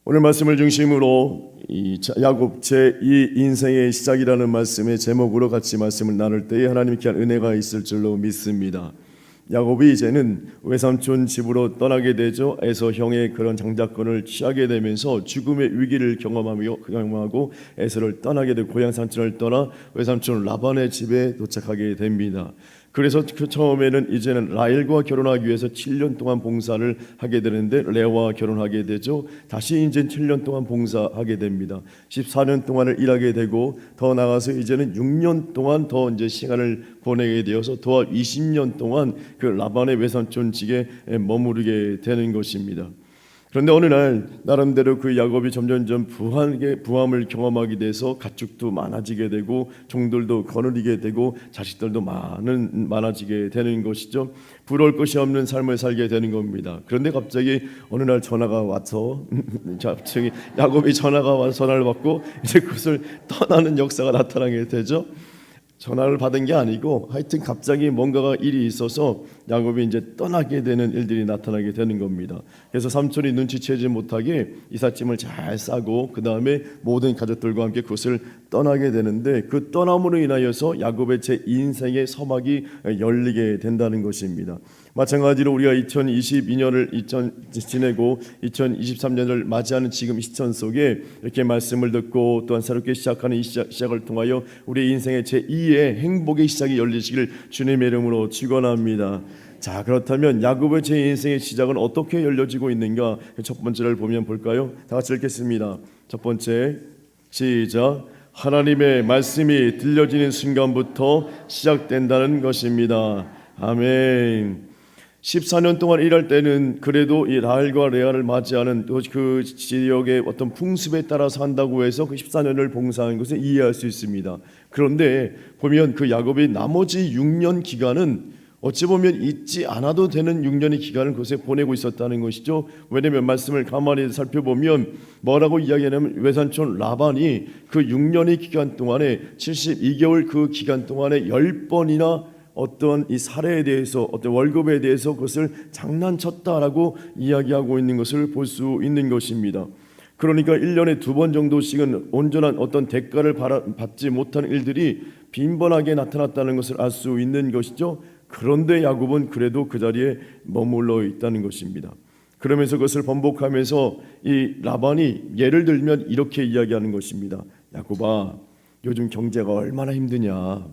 오늘 말씀을 중심으로 야곱 제2 인생의 시작이라는 말씀의 제목으로 같이 말씀을 나눌 때에 하나님께 한 은혜가 있을 줄로 믿습니다. 야곱이 이제는 외삼촌 집으로 떠나게 되죠. 에서 형의 그런 장자권을 취하게 되면서 죽음의 위기를 경험하고 에서를 떠나게 되고 고향 산촌을 떠나 외삼촌 라반의 집에 도착하게 됩니다. 그래서 그 처음에는 이제는 라헬과 결혼하기 위해서 7년 동안 봉사를 하게 되는데 레아와 결혼하게 되죠. 다시 이제 7년 동안 봉사하게 됩니다. 14년 동안을 일하게 되고 더 나가서 이제는 6년 동안 더 이제 시간을 보내게 되어서 더 20년 동안 그 라반의 외삼촌 집에 머무르게 되는 것입니다. 그런데 어느 날 나름대로 그 야곱이 점점점 부함을 경험하게 돼서 가축도 많아지게 되고 종들도 거느리게 되고 자식들도 많아지게 되는 것이죠. 부러울 것이 없는 삶을 살게 되는 겁니다. 그런데 갑자기 어느 날 전화가 와서 갑자기 야곱이 전화를 받고 이제 그것을 떠나는 역사가 나타나게 되죠. 전화를 받은 게 아니고 하여튼 갑자기 뭔가가 일이 있어서 야곱이 이제 떠나게 되는 일들이 나타나게 되는 겁니다. 그래서 삼촌이 눈치채지 못하게 이삿짐을 잘 싸고 그 다음에 모든 가족들과 함께 그것을 떠나게 되는데 그 떠남으로 인하여서 야곱의 제2인생의 서막이 열리게 된다는 것입니다. 마찬가지로 우리가 2022년을 지내고 2023년을 맞이하는 지금 시점 속에 이렇게 말씀을 듣고 또한 새롭게 시작하는 이 시작을 통하여 우리 인생의 제2의 행복의 시작이 열리시길 주님의 이름으로 축원합니다. 자, 그렇다면 야곱의 제2인생의 시작은 어떻게 열려지고 있는가? 첫 번째를 보면 볼까요? 다 같이 읽겠습니다. 첫 번째, 시작. 하나님의 말씀이 들려지는 순간부터 시작된다는 것입니다. 아멘. 14년 동안 일할 때는 그래도 이 라헬과 레아를 맞이하는 그 지역의 어떤 풍습에 따라서 한다고 해서 그 14년을 봉사한 것을 이해할 수 있습니다. 그런데 보면 그 야곱이 나머지 6년 기간은 어찌 보면 잊지 않아도 되는 6년의 기간을 그것에 보내고 있었다는 것이죠. 왜냐하면 말씀을 가만히 살펴보면 뭐라고 이야기하냐면 외삼촌 라반이 그 6년의 기간 동안에 72개월 그 기간 동안에 10번이나 어떤 이 사례에 대해서 어떤 월급에 대해서 그것을 장난쳤다라고 이야기하고 있는 것을 볼 수 있는 것입니다. 그러니까 1년에 2번 정도씩은 온전한 어떤 대가를 받지 못한 일들이 빈번하게 나타났다는 것을 알 수 있는 것이죠. 그런데 야곱은 그래도 그 자리에 머물러 있다는 것입니다. 그러면서 그것을 번복하면서 이 라반이 예를 들면 이렇게 이야기하는 것입니다. 야곱아, 요즘 경제가 얼마나 힘드냐.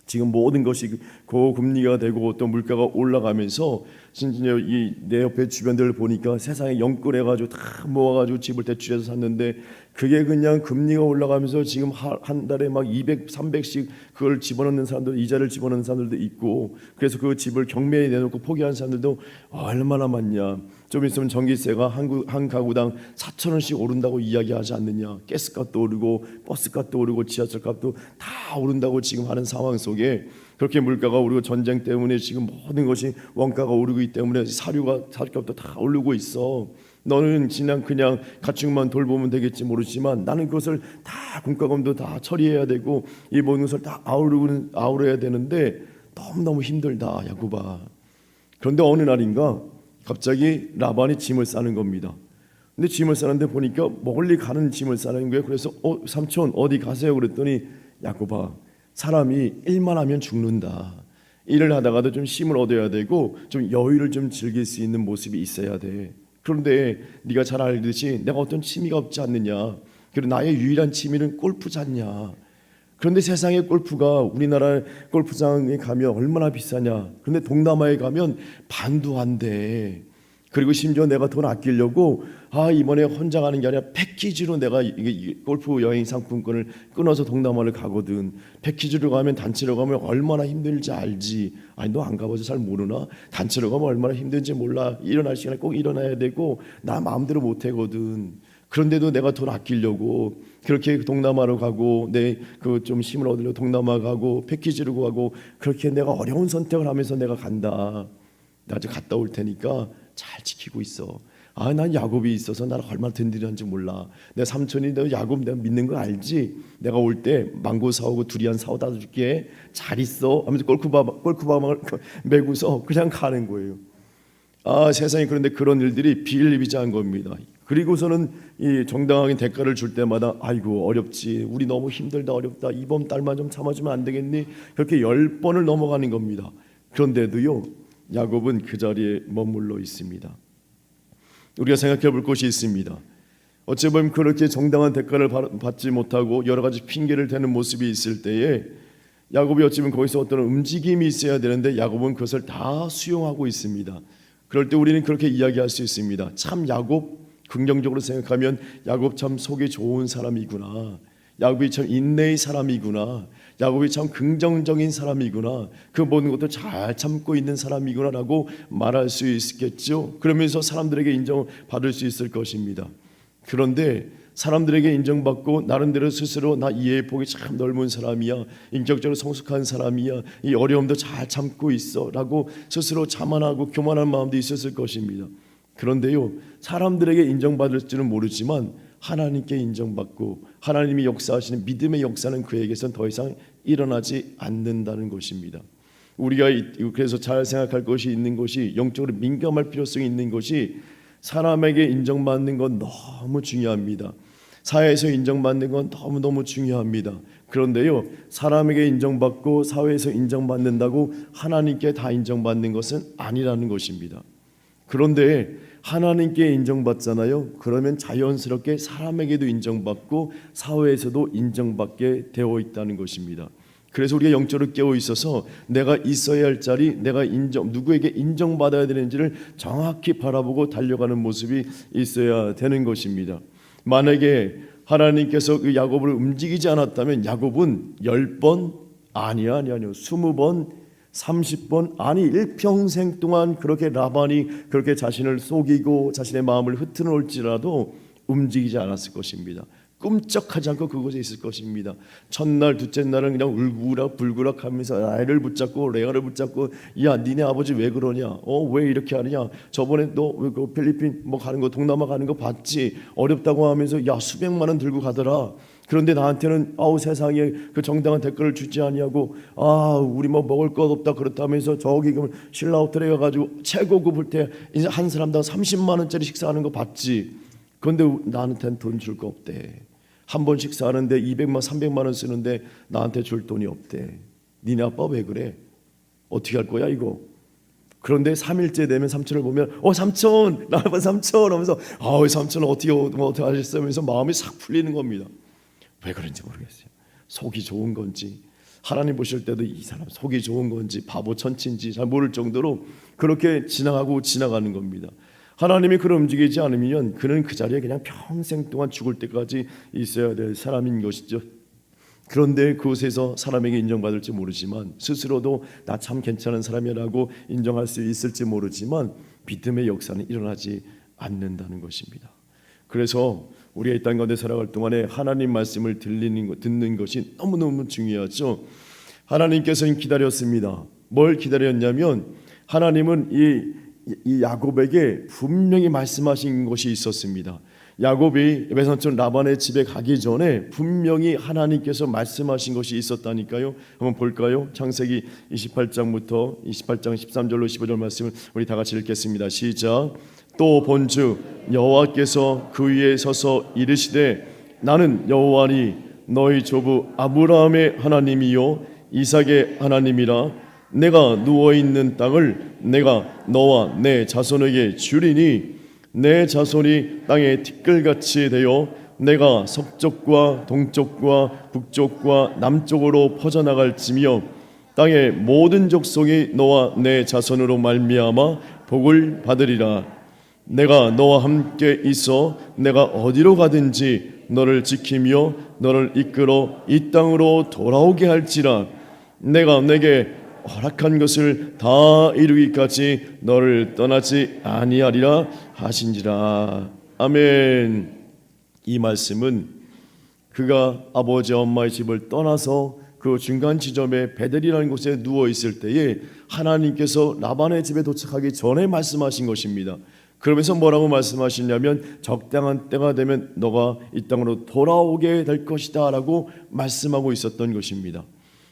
지금 모든 것이 고금리가 되고 또 물가가 올라가면서 심지어 이 내 옆에 주변들을 보니까 세상에 영끌해가지고 다 모아가지고 집을 대출해서 샀는데 그게 그냥 금리가 올라가면서 지금 한 달에 막 200, 300씩 그걸 집어넣는 사람들, 이자를 집어넣는 사람들도 있고, 그래서 그 집을 경매에 내놓고 포기한 사람들도 얼마나 많냐. 좀 있으면 전기세가 한 가구당 4,000원씩 오른다고 이야기하지 않느냐. 가스값도 오르고 버스값도 오르고 지하철값도 다 오른다고 지금 하는 상황 속에 그렇게 물가가 오르고 전쟁 때문에 지금 모든 것이 원가가 오르기 때문에 사료값도 다 오르고 있어. 너는 그냥 가축만 돌보면 되겠지 모르지만 나는 그것을 다 공과금도 다 처리해야 되고 이 모든 것을 다 아우러야 되는데 너무너무 힘들다 야곱아. 그런데 어느 날인가 갑자기 라반이 짐을 싸는 겁니다. 근데 짐을 싸는데 보니까 멀리 가는 짐을 싸는 거예요. 그래서 삼촌 어디 가세요? 그랬더니 야곱아, 사람이 일만 하면 죽는다. 일을 하다가도 좀 쉼을 얻어야 되고 좀 여유를 좀 즐길 수 있는 모습이 있어야 돼. 그런데 네가 잘 알듯이 내가 어떤 취미가 없지 않느냐. 그리고 나의 유일한 취미는 골프잖냐. 그런데 세상의 골프가 우리나라 골프장에 가면 얼마나 비싸냐. 그런데 동남아에 가면 반도 안 돼. 그리고 심지어 내가 돈 아끼려고 이번에 혼자 가는 게 아니라 패키지로 내가 골프 여행 상품권을 끊어서 동남아를 가거든. 패키지로 가면 단체로 가면 얼마나 힘들지 알지. 아니 너 안 가봐서 잘 모르나? 단체로 가면 얼마나 힘든지 몰라. 일어날 시간에 꼭 일어나야 되고 나 마음대로 못 하거든. 그런데도 내가 돈 아끼려고 그렇게 동남아로 가고 내 그 좀 힘을 얻으려고 동남아 가고 패키지로 가고 그렇게 내가 어려운 선택을 하면서 내가 간다. 나 아직 갔다 올 테니까 잘 지키고 있어. 난 야곱이 있어서 나를 얼마나 든든한지 몰라. 내 삼촌이 너 야곱 내가 믿는 거 알지? 내가 올 때 망고 사오고 두리안 사오다 줄게. 잘 있어 하면서 골프방을 메고서 그냥 가는 거예요. 세상에 그런데 그런 일들이 비일비재한 겁니다. 그리고서는 이 정당하게 대가를 줄 때마다 아이고 어렵지, 우리 너무 힘들다, 어렵다, 이번 달만 좀 참아주면 안 되겠니? 그렇게 10번을 넘어가는 겁니다. 그런데도요, 야곱은 그 자리에 머물러 있습니다. 우리가 생각해 볼 것이 있습니다. 어찌 보면 그렇게 정당한 대가를 받지 못하고 여러 가지 핑계를 대는 모습이 있을 때에 야곱이 어찌 보면 거기서 어떤 움직임이 있어야 되는데 야곱은 그것을 다 수용하고 있습니다. 그럴 때 우리는 그렇게 이야기할 수 있습니다. 참 야곱, 긍정적으로 생각하면 야곱 참 속이 좋은 사람이구나, 야곱이 참 인내의 사람이구나, 야곱이 참 긍정적인 사람이구나, 그 모든 것도 잘 참고 있는 사람이구나 라고 말할 수 있겠죠. 그러면서 사람들에게 인정받을 수 있을 것입니다. 그런데 사람들에게 인정받고 나름대로 스스로 나 이해의 폭이 참 넓은 사람이야, 인격적으로 성숙한 사람이야, 이 어려움도 잘 참고 있어 라고 스스로 자만하고 교만한 마음도 있었을 것입니다. 그런데요, 사람들에게 인정받을지는 모르지만 하나님께 인정받고 하나님이 역사하시는 믿음의 역사는 그에게선 더 이상 일어나지 않는다는 것입니다. 우리가 그래서 잘 생각할 것이 있는 것이, 영적으로 민감할 필요성이 있는 것이, 사람에게 인정받는 건 너무 중요합니다. 사회에서 인정받는 건 너무너무 중요합니다. 그런데요, 사람에게 인정받고 사회에서 인정받는다고 하나님께 다 인정받는 것은 아니라는 것입니다. 그런데 하나님께 인정받잖아요. 그러면 자연스럽게 사람에게도 인정받고 사회에서도 인정받게 되어 있다는 것입니다. 그래서 우리가 영적으로 깨어 있어서 내가 있어야 할 자리, 내가 누구에게 인정받아야 되는지를 정확히 바라보고 달려가는 모습이 있어야 되는 것입니다. 만약에 하나님께서 그 야곱을 움직이지 않았다면 야곱은 10번, 아니요 20번, 30번, 아니 일평생 동안 그렇게 라반이 그렇게 자신을 속이고 자신의 마음을 흩어놓을지라도 움직이지 않았을 것입니다. 꿈쩍하지 않고 그곳에 있을 것입니다. 첫날 둘째 날은 그냥 울구락불구락 하면서 아이를 붙잡고 레아를 붙잡고, 야 니네 아버지 왜 그러냐, 왜 이렇게 하느냐, 저번에 너 그 필리핀 뭐 가는 거, 동남아 가는 거 봤지, 어렵다고 하면서 야 수백만 원 들고 가더라. 그런데 나한테는 아우 세상에 그 정당한 대가를 주지 아니하고, 우리 뭐 먹을 것 없다 그렇다면서 저기 신라 호텔에 가가지고 최고급을 때 이제 한 사람당 30만 원짜리 식사하는 거 봤지. 그런데 나한테는 돈 줄 거 없대. 한 번 식사하는데 200만 300만 원 쓰는데 나한테 줄 돈이 없대. 니네 아빠 왜 그래? 어떻게 할 거야 이거? 그런데 3일째 되면 삼촌을 보면 삼촌, 나 삼촌 하면서 삼촌은 어떻게 하셨어요? 하면서 마음이 싹 풀리는 겁니다. 왜 그런지 모르겠어요. 속이 좋은 건지, 하나님 보실 때도 이 사람 속이 좋은 건지 바보 천치인지 잘 모를 정도로 그렇게 지나가는 겁니다. 하나님이 그를 움직이지 않으면 그는 그 자리에 그냥 평생 동안 죽을 때까지 있어야 될 사람인 것이죠. 그런데 그곳에서 사람에게 인정받을지 모르지만, 스스로도 나 참 괜찮은 사람이라고 인정할 수 있을지 모르지만 믿음의 역사는 일어나지 않는다는 것입니다. 그래서 우리가 이 땅 가운데 살아갈 동안에 하나님 말씀을 듣는 것이 너무너무 중요하죠. 하나님께서는 기다렸습니다. 뭘 기다렸냐면, 하나님은 이 야곱에게 분명히 말씀하신 것이 있었습니다. 야곱이 외삼촌 라반의 집에 가기 전에 분명히 하나님께서 말씀하신 것이 있었다니까요. 한번 볼까요? 창세기 28장부터 28장 13절로 15절 말씀을 우리 다 같이 읽겠습니다. 시작. 또 본즉 여호와께서 그 위에 서서 이르시되, 나는 여호와니 너희 조부 아브라함의 하나님이요 이삭의 하나님이라. 내가 누워있는 땅을 내가 너와 내 자손에게 주리니 내 자손이 땅의 티끌같이 되어 내가 서쪽과 동쪽과 북쪽과 남쪽으로 퍼져나갈지며 땅의 모든 족속이 너와 내 자손으로 말미암아 복을 받으리라. 내가 너와 함께 있어 내가 어디로 가든지 너를 지키며 너를 이끌어 이 땅으로 돌아오게 할지라. 내가 내게 허락한 것을 다 이루기까지 너를 떠나지 아니하리라 하신지라. 아멘. 이 말씀은 그가 아버지 엄마의 집을 떠나서 그 중간 지점에 베델이라는 곳에 누워 있을 때에 하나님께서 라반의 집에 도착하기 전에 말씀하신 것입니다. 그러면서 뭐라고 말씀하시냐면, 적당한 때가 되면 너가 이 땅으로 돌아오게 될 것이다 라고 말씀하고 있었던 것입니다.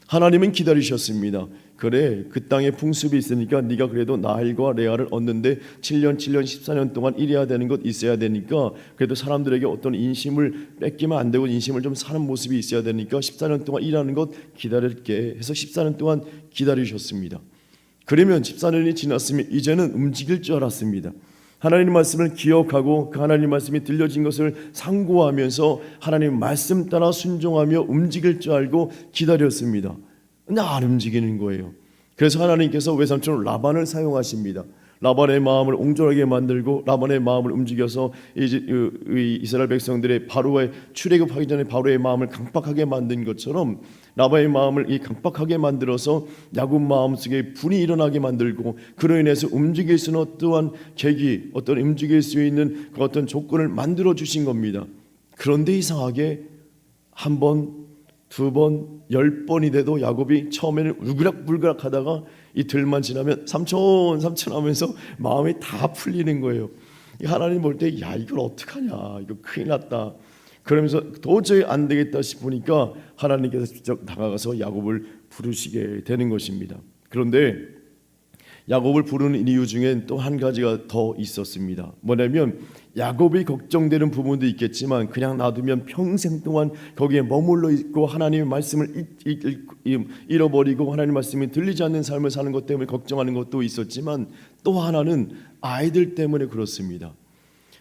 하나님은 기다리셨습니다. 그래 그 땅에 풍습이 있으니까 네가 그래도 라헬과 레아를 얻는데 7년 14년 동안 이래야 되는 것 있어야 되니까 그래도 사람들에게 어떤 인심을 뺏기면 안 되고 인심을 좀 사는 모습이 있어야 되니까 14년 동안 일하는 것 기다릴게 해서 14년 동안 기다리셨습니다. 그러면 14년이 지났으면 이제는 움직일 줄 알았습니다. 하나님 말씀을 기억하고 그 하나님 말씀이 들려진 것을 상고하면서 하나님 말씀 따라 순종하며 움직일 줄 알고 기다렸습니다. 근데 안 움직이는 거예요. 그래서 하나님께서 외삼촌 라반을 사용하십니다. 라반의 마음을 옹졸하게 만들고 라반의 마음을 움직여서 이스라엘 백성들의 바로의 출애굽하기 전에 바로의 마음을 강박하게 만든 것처럼 라반의 마음을 이 강박하게 만들어서 야곱 마음속에 분이 일어나게 만들고 그로 인해서 움직일 수 있는 어떠한 계기, 어떤 움직일 수 있는 그 어떤 조건을 만들어 주신 겁니다. 그런데 이상하게 한 번, 두 번, 10번이 돼도 야곱이 처음에는 울그락불그락 하다가 이틀만 지나면 삼촌 하면서 마음이 다 풀리는 거예요. 하나님 볼 때 야 이걸 어떡하냐, 이거 큰일 났다. 그러면서 도저히 안 되겠다 싶으니까 하나님께서 직접 다가가서 야곱을 부르시게 되는 것입니다. 그런데 야곱을 부르는 이유 중엔 또 한 가지가 더 있었습니다. 뭐냐면 야곱이 걱정되는 부분도 있겠지만 그냥 놔두면 평생 동안 거기에 머물러 있고 하나님의 말씀을 잃어버리고 하나님 말씀이 들리지 않는 삶을 사는 것 때문에 걱정하는 것도 있었지만 또 하나는 아이들 때문에 그렇습니다.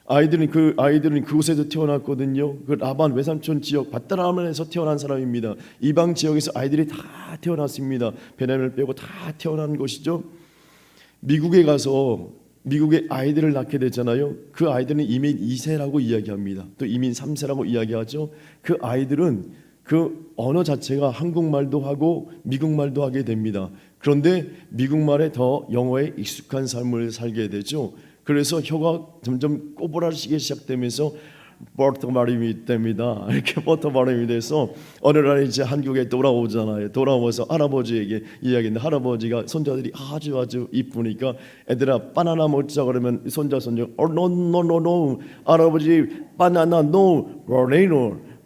아이들은 그곳에서 태어났거든요. 그 라반 외삼촌 지역 밧다람에서 태어난 사람입니다. 이방 지역에서 아이들이 다 태어났습니다. 베냐민을 빼고 다 태어난 것이죠. 미국에 가서 미국의 아이들을 낳게 됐잖아요. 그 아이들은 이민 2세라고 이야기합니다. 또 이민 3세라고 이야기하죠. 그 아이들은 그 언어 자체가 한국말도 하고 미국말도 하게 됩니다. 그런데 미국말에 더 영어에 익숙한 삶을 살게 되죠. 그래서 혀가 점점 꼬부라지기 시작되면서 버터 발음이 됩니다. 이렇게 버터 발음이 돼서 어느 날 이제 한국에 돌아오잖아요. 돌아와서 할아버지에게 이야기했는데 할아버지가 손자들이 아주 이쁘니까 애들아 바나나 먹자 그러면 손자 no 할아버지 바나나 no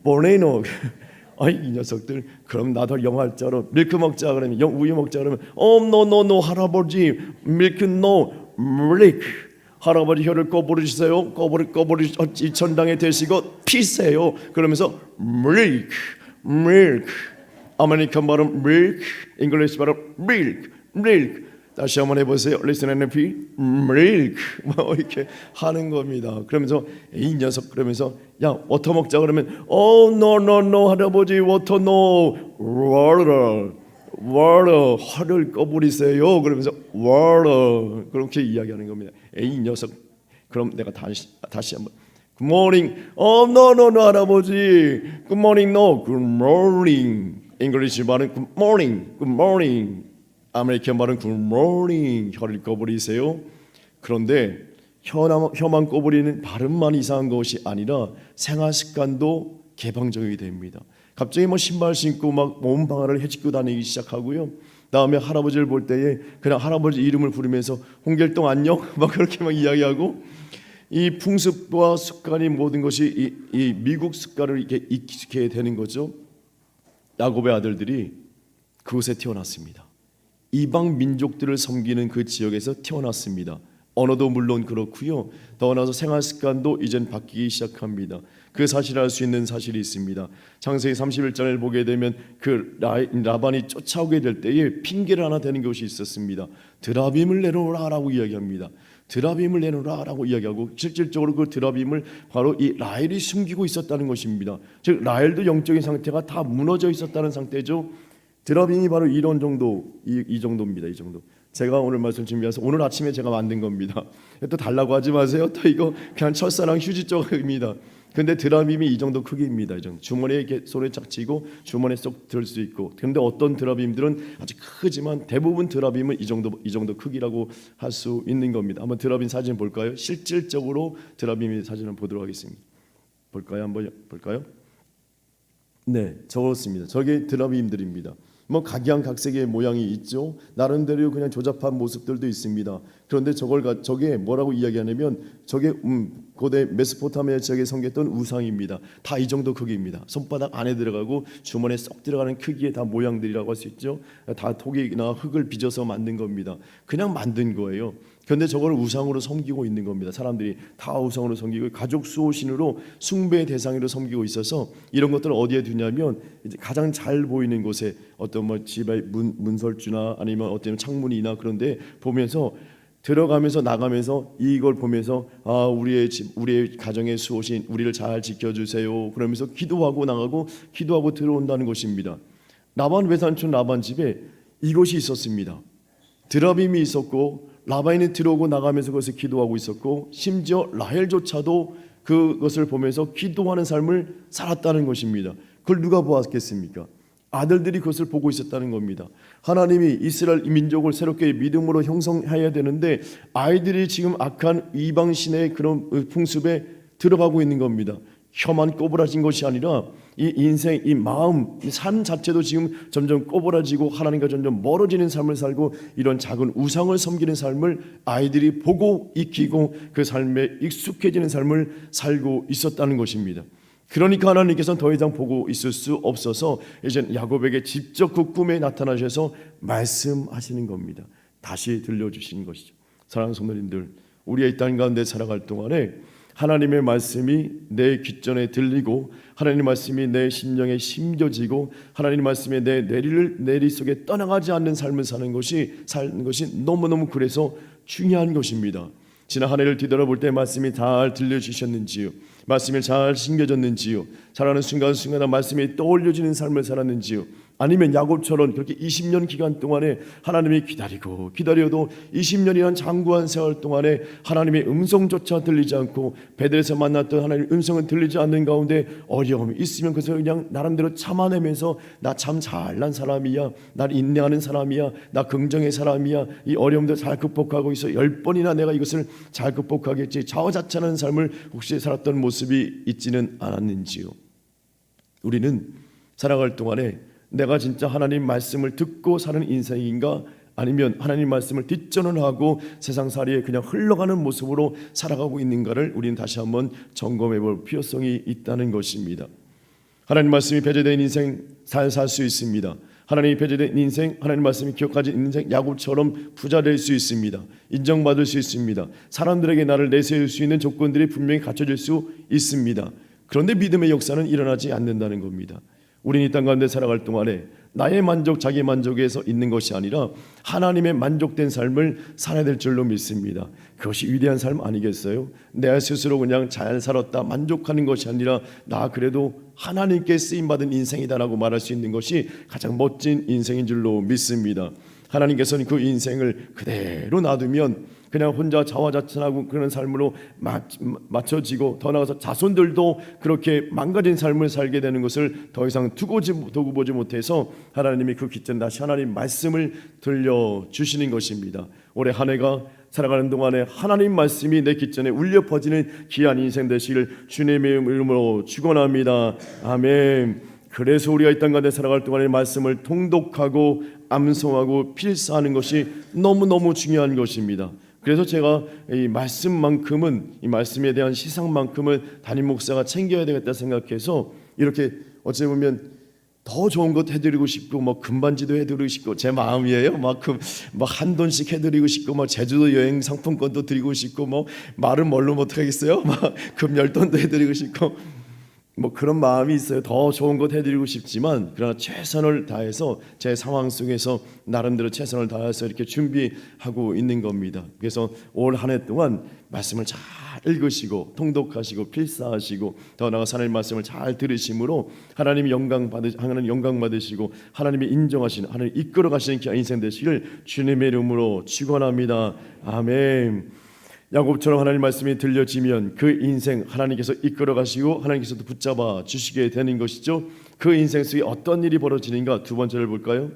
보네노 아이 이 녀석들 그럼 나도 영어할 줄 알아. 밀크 먹자 그러면 우유 먹자 그러면 no 할아버지 밀크 no 밀크 할아버지 혀를 꼬부리세요. 꼬부리 천당에 대시고 피세요. 그러면서 milk 아메리칸 발음 milk, 잉글리시 발음 milk 다시 한번 해보세요. Listen and repeat milk 뭐 이렇게 하는 겁니다. 그러면서 이 녀석 그러면서 야 워터 먹자 그러면 no 할아버지 워터 no water 화를 꺼부리세요. 그러면서 water 그렇게 이야기하는 겁니다. 이 녀석 그럼 내가 다시 한번 Good morning no 할아버지 Good morning no Good morning English 말은 Good morning 아메리칸 말은 Good morning 혀를 꺼부리세요. 그런데 혀만 꺼부리는 발음만 이상한 것이 아니라 생활 습관도 개방적이 됩니다. 갑자기 뭐 신발 신고 막 몸 방아를 헤집고 다니기 시작하고요. 다음에 할아버지를 볼 때에 그냥 할아버지 이름을 부르면서 홍길동 안녕 막 그렇게 막 이야기하고 이 풍습과 습관이 모든 것이 이 미국 습관을 이렇게 익히게 되는 거죠. 야곱의 아들들이 그곳에 태어났습니다. 이방 민족들을 섬기는 그 지역에서 태어났습니다. 언어도 물론 그렇고요. 더 나아가서 생활 습관도 이젠 바뀌기 시작합니다. 그 사실을 알 수 있는 사실이 있습니다. 창세기 31장을 보게 되면 그 라반이 쫓아오게 될 때에 핑계를 하나 대는 것이 있었습니다. 드라빔을 내놓으라라고 이야기합니다. 드라빔을 내놓으라라고 이야기하고 실질적으로 그 드라빔을 바로 이 라헬이 숨기고 있었다는 것입니다. 즉 라헬도 영적인 상태가 다 무너져 있었다는 상태죠. 드라빔이 바로 이런 정도, 이 정도입니다. 이 정도. 제가 오늘 말씀 준비해서 오늘 아침에 제가 만든 겁니다. 또 달라고 하지 마세요. 또 이거 그냥 첫사랑 휴지 조각입니다. 근데 드라빔이 이 정도 크기입니다. 이 정도. 주머니에 이렇게 손에 착 쥐고 주머니에 쏙 들 수 있고. 근데 어떤 드라빔들은 아주 크지만 대부분 드라빔은 이 정도 크기라고 할 수 있는 겁니다. 한번 드라빔 사진 볼까요? 실질적으로 드라빔의 사진을 보도록 하겠습니다. 볼까요? 한번 볼까요? 네, 저렇습니다. 저게 드라빔들입니다. 뭐 각양각색의 모양이 있죠. 나름대로 그냥 조잡한 모습들도 있습니다. 그런데 저게 뭐라고 이야기하냐면 저게 고대 메소포타미아 지역에 섬겼던 우상입니다. 다 이 정도 크기입니다. 손바닥 안에 들어가고 주머니에 쏙 들어가는 크기의 다 모양들이라고 할 수 있죠. 다 토기나 흙을 빚어서 만든 겁니다. 그냥 만든 거예요. 그런데 저걸 우상으로 섬기고 있는 겁니다. 사람들이 다 우상으로 섬기고 가족 수호신으로 숭배의 대상으로 섬기고 있어서 이런 것들을 어디에 두냐면 이제 가장 잘 보이는 곳에 어떤 뭐 집의 문설주나 아니면 어떤 창문이나 그런데 보면서 들어가면서 나가면서 이걸 보면서 우리의 집, 우리의 가정의 수호신 우리를 잘 지켜주세요. 그러면서 기도하고 나가고 기도하고 들어온다는 것입니다. 라반 외삼촌 라반 집에 이것이 있었습니다. 드라빔이 있었고 라반이 들어오고 나가면서 그것을 기도하고 있었고 심지어 라헬조차도 그것을 보면서 기도하는 삶을 살았다는 것입니다. 그걸 누가 보았겠습니까? 아들들이 그것을 보고 있었다는 겁니다. 하나님이 이스라엘 민족을 새롭게 믿음으로 형성해야 되는데 아이들이 지금 악한 이방신의 그런 풍습에 들어가고 있는 겁니다. 혀만 꼬부라진 것이 아니라 이 인생, 이 마음, 이 삶 자체도 지금 점점 꼬부라지고 하나님과 점점 멀어지는 삶을 살고 이런 작은 우상을 섬기는 삶을 아이들이 보고 익히고 그 삶에 익숙해지는 삶을 살고 있었다는 것입니다. 그러니까 하나님께서는 더 이상 보고 있을 수 없어서 이제 야곱에게 직접 그 꿈에 나타나셔서 말씀하시는 겁니다. 다시 들려주시는 것이죠. 사랑하는 성도님들, 우리의 이 땅 가운데 살아갈 동안에 하나님의 말씀이 내 귓전에 들리고 하나님의 말씀이 내 심령에 심겨지고 하나님의 말씀이 내 뇌리 속에 떠나가지 않는 삶을 사는 것이 너무너무 그래서 중요한 것입니다. 지난 한 해를 뒤돌아볼 때 말씀이 잘 들려주셨는지요? 말씀이 잘 심겨졌는지요? 살아가는 순간순간마다 말씀이 떠올려지는 삶을 살았는지요? 아니면 야곱처럼 그렇게 20년 기간 동안에 하나님이 기다려도 20년이란 장구한 세월 동안에 하나님의 음성조차 들리지 않고 베델에서 만났던 하나님의 음성은 들리지 않는 가운데 어려움이 있으면 그것을 그냥 나름대로 참아내면서 나 참 잘난 사람이야, 날 인내하는 사람이야, 나 긍정의 사람이야, 이 어려움도 잘 극복하고 있어 10번이나 내가 이것을 잘 극복하겠지 자화자찬하는 삶을 혹시 살았던 모습이 있지는 않았는지요? 우리는 살아갈 동안에 내가 진짜 하나님 말씀을 듣고 사는 인생인가 아니면 하나님 말씀을 뒷전을 하고 세상살이에 그냥 흘러가는 모습으로 살아가고 있는가를 우리는 다시 한번 점검해 볼 필요성이 있다는 것입니다. 하나님 말씀이 배제된 인생 잘 살 수 있습니다. 하나님이 배제된 인생, 하나님 말씀이 기억하지 인생 야곱처럼 부자 될 수 있습니다. 인정받을 수 있습니다. 사람들에게 나를 내세울 수 있는 조건들이 분명히 갖춰질 수 있습니다. 그런데 믿음의 역사는 일어나지 않는다는 겁니다. 우리는 이 땅 가운데 살아갈 동안에 나의 만족, 자기 만족에서 있는 것이 아니라 하나님의 만족된 삶을 살아야 될 줄로 믿습니다. 그것이 위대한 삶 아니겠어요? 내 스스로 그냥 잘 살았다 만족하는 것이 아니라 나 그래도 하나님께 쓰임받은 인생이다라고 말할 수 있는 것이 가장 멋진 인생인 줄로 믿습니다. 하나님께서는 그 인생을 그대로 놔두면 그냥 혼자 자화자찬하고 그런 삶으로 맞춰지고 더 나아가서 자손들도 그렇게 망가진 삶을 살게 되는 것을 더 이상 두고 보지 못해서 하나님이 그 깃전 다시 하나님 말씀을 들려주시는 것입니다. 올해 한 해가 살아가는 동안에 하나님 말씀이 내 깃전에 울려 퍼지는 귀한 인생 되시길 주님의 이름으로 축원합니다. 아멘. 그래서 우리가 이 땅 가운데 살아갈 동안에 말씀을 통독하고 암송하고 필사하는 것이 너무너무 중요한 것입니다. 그래서 제가 이 말씀만큼은 이 말씀에 대한 시상만큼은 담임 목사가 챙겨야 되겠다 생각해서 이렇게 어찌 보면 더 좋은 것 해드리고 싶고 뭐 금반지도 해드리고 싶고 제 마음이에요. 막 한 돈씩 해드리고 싶고 뭐 제주도 여행 상품권도 드리고 싶고 뭐 말은 뭘로 못하겠어요. 막 금 10돈도 해드리고 싶고 뭐 그런 마음이 있어요. 더 좋은 것 해드리고 싶지만 그러나 최선을 다해서 제 상황 속에서 나름대로 최선을 다해서 이렇게 준비하고 있는 겁니다. 그래서 올 한 해 동안 말씀을 잘 읽으시고 통독하시고 필사하시고 더 나아가 하나님 말씀을 잘 들으심으로 하나님 영광 받으시고 하나님이 인정하시는 하나님 이끌어 가시는 인생 되시길 주님의 이름으로 축원합니다. 아멘. 야곱처럼 하나님 말씀이 들려지면 그 인생 하나님께서 이끌어 가시고 하나님께서도 붙잡아 주시게 되는 것이죠. 그 인생 속에 어떤 일이 벌어지는가 두 번째를 볼까요?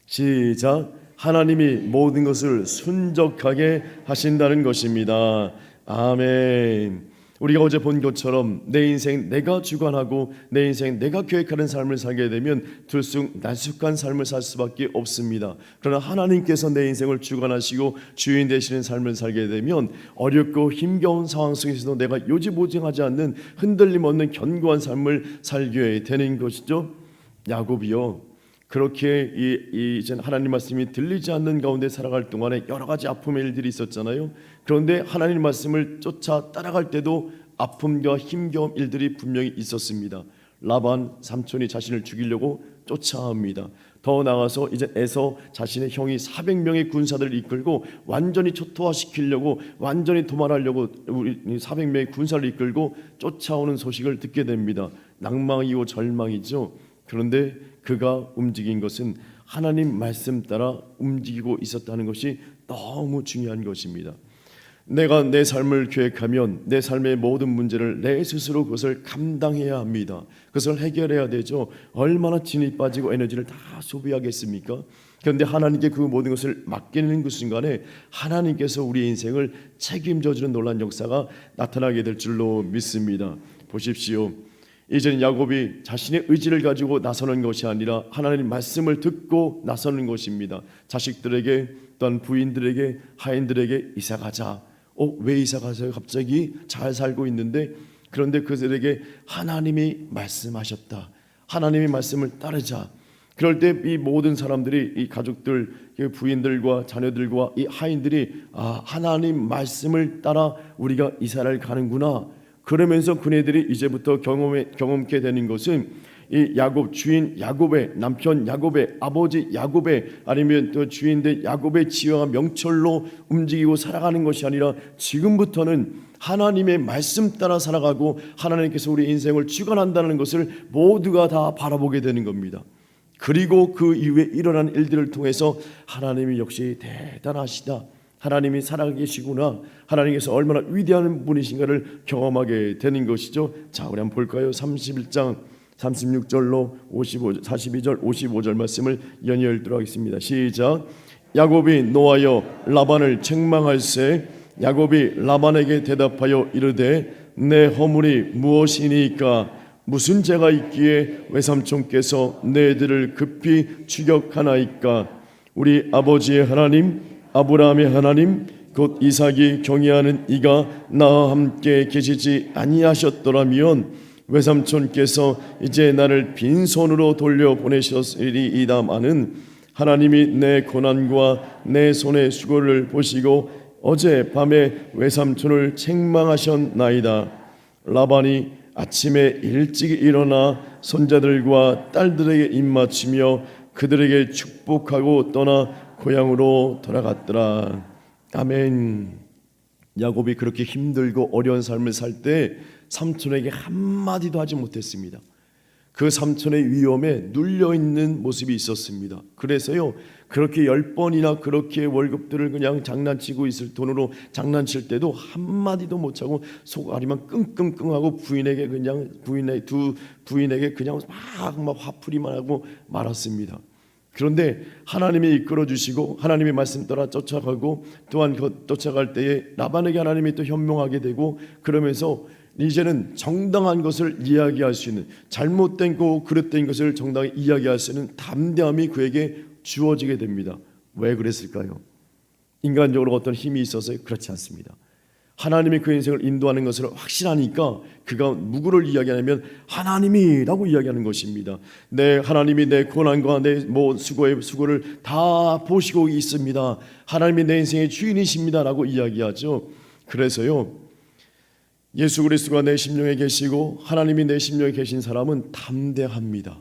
시작. 하나님이 모든 것을 순적하게 하신다는 것입니다. 아멘. 우리가 어제 본 것처럼 내 인생 내가 주관하고 내 인생 내가 계획하는 삶을 살게 되면 들쑥날쑥한 삶을 살 수밖에 없습니다. 그러나 하나님께서 내 인생을 주관하시고 주인 되시는 삶을 살게 되면 어렵고 힘겨운 상황 속에서도 내가 요지부징하지 않는 흔들림 없는 견고한 삶을 살게 되는 것이죠. 야곱이요, 그렇게 이제 하나님 말씀이 들리지 않는 가운데 살아갈 동안에 여러 가지 아픔의 일들이 있었잖아요. 그런데 하나님 말씀을 쫓아 따라갈 때도 아픔과 힘겨운 일들이 분명히 있었습니다. 라반 삼촌이 자신을 죽이려고 쫓아옵니다. 더 나아가서 이제 에서 자신의 형이 400명의 군사들을 이끌고 완전히 초토화시키려고, 완전히 도말하려고 우리 400명의 군사를 이끌고 쫓아오는 소식을 듣게 됩니다. 낭망이고 절망이죠. 그런데 그가 움직인 것은 하나님 말씀 따라 움직이고 있었다는 것이 너무 중요한 것입니다. 내가 내 삶을 계획하면 내 삶의 모든 문제를 내 스스로 그것을 감당해야 합니다. 그것을 해결해야 되죠. 얼마나 진이 빠지고 에너지를 다 소비하겠습니까? 그런데 하나님께 그 모든 것을 맡기는 그 순간에 하나님께서 우리의 인생을 책임져주는 놀라운 역사가 나타나게 될 줄로 믿습니다. 보십시오. 이제는 야곱이 자신의 의지를 가지고 나서는 것이 아니라 하나님 말씀을 듣고 나서는 것입니다. 자식들에게, 또한 부인들에게, 하인들에게 이사가자. 왜 이사가세요? 갑자기 잘 살고 있는데. 그런데 그들에게 하나님이 말씀하셨다. 하나님의 말씀을 따르자. 그럴 때 이 모든 사람들이, 이 가족들, 부인들과 자녀들과 이 하인들이 하나님 말씀을 따라 우리가 이사를 가는구나. 그러면서 그네들이 이제부터 경험케 되는 것은 이 야곱, 주인 야곱의 남편 야곱의 아버지 야곱의, 아니면 또 주인된 야곱의 지혜와 명철로 움직이고 살아가는 것이 아니라 지금부터는 하나님의 말씀 따라 살아가고 하나님께서 우리 인생을 주관한다는 것을 모두가 다 바라보게 되는 겁니다. 그리고 그 이후에 일어난 일들을 통해서 하나님이 역시 대단하시다, 하나님이 살아계시구나, 하나님께서 얼마나 위대한 분이신가를 경험하게 되는 것이죠. 자, 우리 한번 볼까요? 31장 36절로 42절 55절 말씀을 연이어 읽도록 하겠습니다. 시작. 야곱이 노하여 라반을 책망할세 야곱이 라반에게 대답하여 이르되 내 허물이 무엇이니까? 무슨 죄가 있기에 외삼촌께서 내들을 급히 추격하나이까? 우리 아버지의 하나님 아브라함의 하나님 곧 이삭이 경외하는 이가 나와 함께 계시지 아니하셨더라면 외삼촌께서 이제 나를 빈손으로 돌려보내셨으리이다마는 하나님이 내 고난과 내 손의 수고를 보시고 어제 밤에 외삼촌을 책망하셨나이다. 라반이 아침에 일찍 일어나 손자들과 딸들에게 입맞추며 그들에게 축복하고 떠나 고향으로 돌아갔더라. 아멘. 야곱이 그렇게 힘들고 어려운 삶을 살 때 삼촌에게 한마디도 하지 못했습니다. 그 삼촌의 위험에 눌려있는 모습이 있었습니다. 그래서요, 그렇게 10번이나 그렇게 월급들을 그냥 장난치고 있을 돈으로 장난칠 때도 한마디도 못하고 속앓이만 끙끙끙하고 부인에게 그냥 막 화풀이만 하고 말았습니다. 그런데 하나님이 이끌어주시고 하나님의 말씀 따라 쫓아가고, 또한 쫓아갈 때에 라반에게 하나님이 또 현명하게 되고, 그러면서 이제는 정당한 것을 이야기할 수 있는, 잘못된 거 그릇된 것을 정당하게 이야기할 수 있는 담대함이 그에게 주어지게 됩니다. 왜 그랬을까요? 인간적으로 어떤 힘이 있어서요? 그렇지 않습니다. 하나님이 그 인생을 인도하는 것을 확신하니까 그가 누구를 이야기하냐면 하나님이라고 이야기하는 것입니다. 하나님이 내 고난과 내 수고를 다 보시고 있습니다. 하나님이 내 인생의 주인이십니다라고 이야기하죠. 그래서요, 예수 그리스도가 내 심령에 계시고 하나님이 내 심령에 계신 사람은 담대합니다.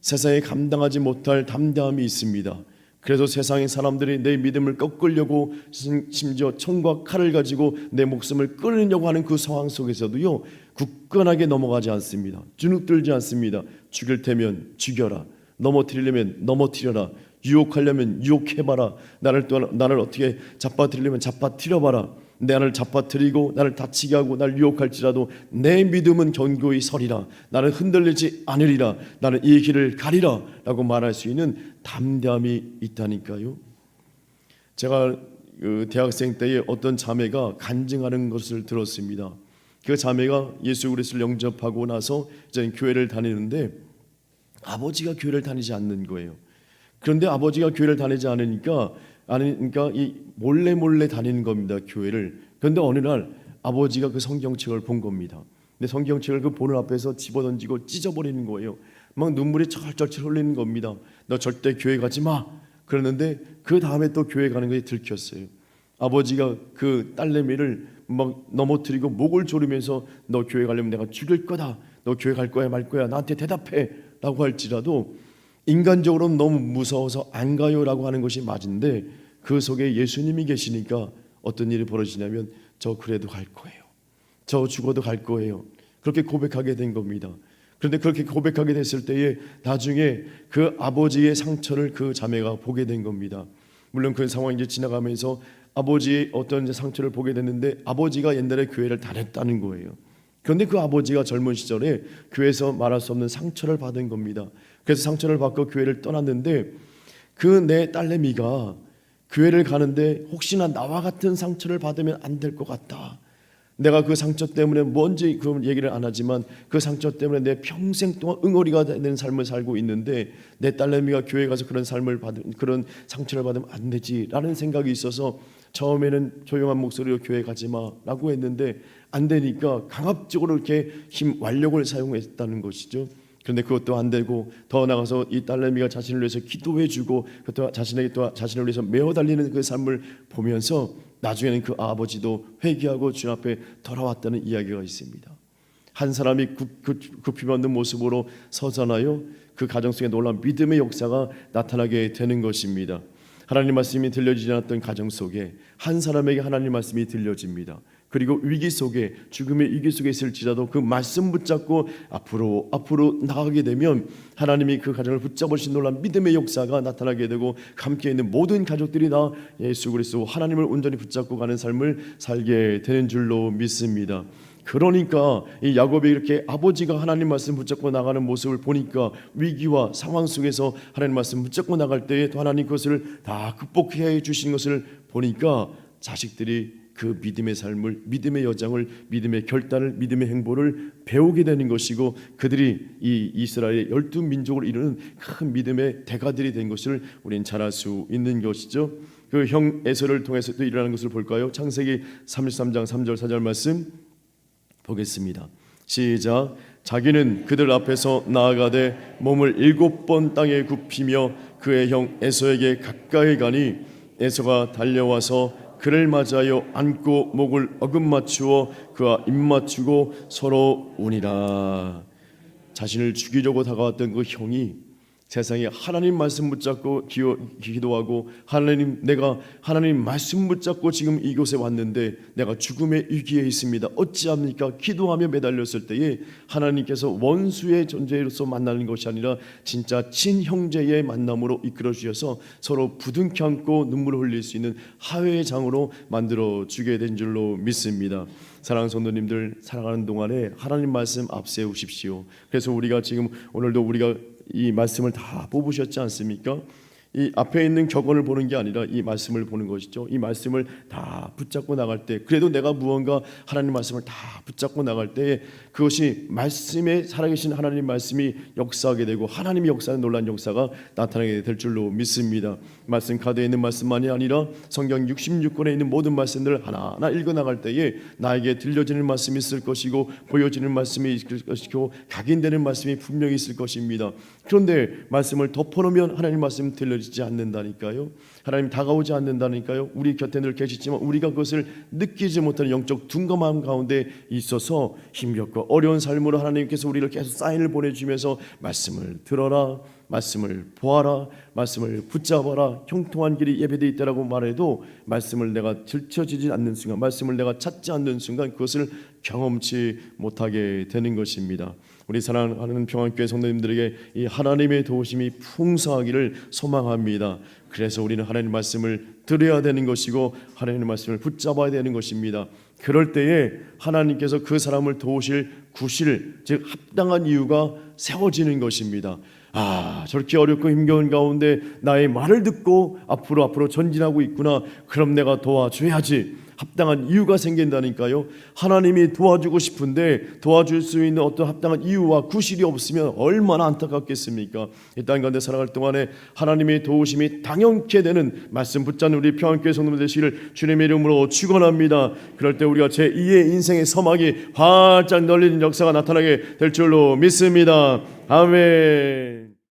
세상에 감당하지 못할 담대함이 있습니다. 그래서 세상의 사람들이 내 믿음을 꺾으려고 심지어 총과 칼을 가지고 내 목숨을 끊으려고 하는 그 상황 속에서도요, 굳건하게 넘어가지 않습니다. 주눅들지 않습니다. 죽일 테면 죽여라, 넘어뜨리려면 넘어뜨려라, 유혹하려면 유혹해봐라, 나를 어떻게 잡아뜨리려면 잡아뜨려봐라, 나를 잡아뜨리고 나를 다치게 하고 나를 유혹할지라도 내 믿음은 견고히 서리라, 나는 흔들리지 않으리라, 나는 이 길을 가리라 라고 말할 수 있는 담대함이 있다니까요. 제가 대학생 때에 어떤 자매가 간증하는 것을 들었습니다. 그 자매가 예수 그리스도를 영접하고 나서 이제 교회를 다니는데 아버지가 교회를 다니지 않는 거예요. 그런데 아버지가 교회를 다니지 않으니까 이 몰래 다니는 겁니다, 교회를. 그런데 어느 날 아버지가 그 성경책을 본 겁니다. 근데 성경책을 그 보는 앞에서 집어던지고 찢어버리는 거예요. 막 눈물이 철철철 흘리는 겁니다. 너 절대 교회 가지 마. 그러는데 그 다음에 또 교회 가는 것이 들켰어요. 아버지가 그 딸내미를 막 넘어뜨리고 목을 조르면서 너 교회 가려면 내가 죽일 거다. 너 교회 갈 거야 말 거야. 나한테 대답해. 라고 할지라도 인간적으로는 너무 무서워서 안 가요 라고 하는 것이 맞은데 그 속에 예수님이 계시니까 어떤 일이 벌어지냐면 저 그래도 갈 거예요. 저 죽어도 갈 거예요. 그렇게 고백하게 된 겁니다. 그런데 그렇게 고백하게 됐을 때에 나중에 그 아버지의 상처를 그 자매가 보게 된 겁니다. 물론 그 상황이 이제 지나가면서 아버지의 어떤 상처를 보게 됐는데 아버지가 옛날에 교회를 다녔다는 거예요. 그런데 그 아버지가 젊은 시절에 교회에서 말할 수 없는 상처를 받은 겁니다. 그래서 상처를 받고 교회를 떠났는데 그 내 딸내미가 교회를 가는데 혹시나 나와 같은 상처를 받으면 안 될 것 같다. 내가 그 상처 때문에 뭔지 그 얘기를 안 하지만 그 상처 때문에 내 평생 동안 응어리가 되는 삶을 살고 있는데 내 딸내미가 교회 가서 그런 상처를 받으면 안 되지라는 생각이 있어서 처음에는 조용한 목소리로 교회 가지 마라고 했는데 안 되니까 강압적으로 이렇게 완력을 사용했다는 것이죠. 그런데 그것도 안 되고 더 나가서 이 딸내미가 자신을 위해서 기도해주고 또 자신을 위해서 메어 달리는 그 삶을 보면서 나중에는 그 아버지도 회개하고 주님 앞에 돌아왔다는 이야기가 있습니다. 한 사람이 굽히받는 모습으로 서잖아요. 그 가정 속에 놀라운 믿음의 역사가 나타나게 되는 것입니다. 하나님 말씀이 들려지지 않았던 가정 속에 한 사람에게 하나님 말씀이 들려집니다. 그리고 위기 속에 죽음의 위기 속에 있을지라도 그 말씀 붙잡고 앞으로 나가게 되면 하나님이 그 가정을 붙잡으신 놀라운 믿음의 역사가 나타나게 되고 함께 있는 모든 가족들이 다 예수 그리스도 하나님을 온전히 붙잡고 가는 삶을 살게 되는 줄로 믿습니다. 그러니까 이 야곱이 이렇게 아버지가 하나님 말씀 붙잡고 나가는 모습을 보니까 위기와 상황 속에서 하나님 말씀 붙잡고 나갈 때에 또 하나님 그것을 다 극복해 주신 것을 보니까 자식들이 그 믿음의 삶을, 믿음의 여정을, 믿음의 결단을, 믿음의 행보를 배우게 되는 것이고 그들이 이 이스라엘의 12민족을 이루는 큰 믿음의 대가들이 된 것을 우리는 잘 알 수 있는 것이죠. 그 형 에서를 통해서 또 일어나는 것을 볼까요? 창세기 33장 3절 4절 말씀 보겠습니다. 시작. 자기는 그들 앞에서 나아가되 몸을 7번 땅에 굽히며 그의 형 에서에게 가까이 가니 에서가 달려와서 그를 맞아요 안고 목을 어긋맞추어 그와 입맞추고 서로 우니라. 자신을 죽이려고 다가왔던 그 형이 세상에 하나님 말씀 붙잡고 기도하고 내가 하나님 말씀 붙잡고 지금 이곳에 왔는데 내가 죽음의 위기에 있습니다. 어찌합니까? 기도하며 매달렸을 때에 하나님께서 원수의 존재로서 만나는 것이 아니라 진짜 친형제의 만남으로 이끌어 주셔서 서로 부둥켜 안고 눈물을 흘릴 수 있는 화해의 장으로 만들어 주게 된 줄로 믿습니다. 사랑하는 성도님들, 살아가는 동안에 하나님 말씀 앞세우십시오. 그래서 우리가 지금 오늘도 우리가 이 말씀을 다 뽑으셨지 않습니까? 이 앞에 있는 격언을 보는 게 아니라 이 말씀을 보는 것이죠. 이 말씀을 다 붙잡고 나갈 때, 그래도 내가 무언가 하나님 말씀을 다 붙잡고 나갈 때 그것이 말씀에 살아계신 하나님 말씀이 역사하게 되고 하나님이 역사하는 놀라운 역사가 나타나게 될 줄로 믿습니다. 말씀 카드에 있는 말씀만이 아니라 성경 66권에 있는 모든 말씀들을 하나하나 읽어 나갈 때에 나에게 들려지는 말씀이 있을 것이고 보여지는 말씀이 있을 것이고 각인되는 말씀이 분명히 있을 것입니다. 그런데 말씀을 덮어놓으면 하나님 말씀 들려지지 않는다니까요. 하나님 다가오지 않는다니까요. 우리 곁에 늘 계시지만 우리가 그것을 느끼지 못하는 영적 둔감함 가운데 있어서 힘겹고 어려운 삶으로 하나님께서 우리를 계속 사인을 보내주면서 말씀을 들어라, 말씀을 보아라, 말씀을 붙잡아라, 형통한 길이 예배되어 있다라고 말해도 말씀을 내가 들춰지지 않는 순간, 말씀을 내가 찾지 않는 순간 그것을 경험치 못하게 되는 것입니다. 우리 사랑하는 평안교회 성도님들에게 이 하나님의 도우심이 풍성하기를 소망합니다. 그래서 우리는 하나님 말씀을 들어야 되는 것이고 하나님의 말씀을 붙잡아야 되는 것입니다. 그럴 때에 하나님께서 그 사람을 도우실 구실, 즉 합당한 이유가 세워지는 것입니다. 저렇게 어렵고 힘겨운 가운데 나의 말을 듣고 앞으로 전진하고 있구나. 그럼 내가 도와줘야지 합당한 이유가 생긴다니까요. 하나님이 도와주고 싶은데 도와줄 수 있는 어떤 합당한 이유와 구실이 없으면 얼마나 안타깝겠습니까? 이 땅 가운데 살아갈 동안에 하나님의 도우심이 당연케 되는 말씀 붙잡는 우리 평안교회 성도들 되시기를 주님의 이름으로 축원합니다. 그럴 때 우리가 제2의 인생의 서막이 활짝 널리는 역사가 나타나게 될 줄로 믿습니다. 아멘.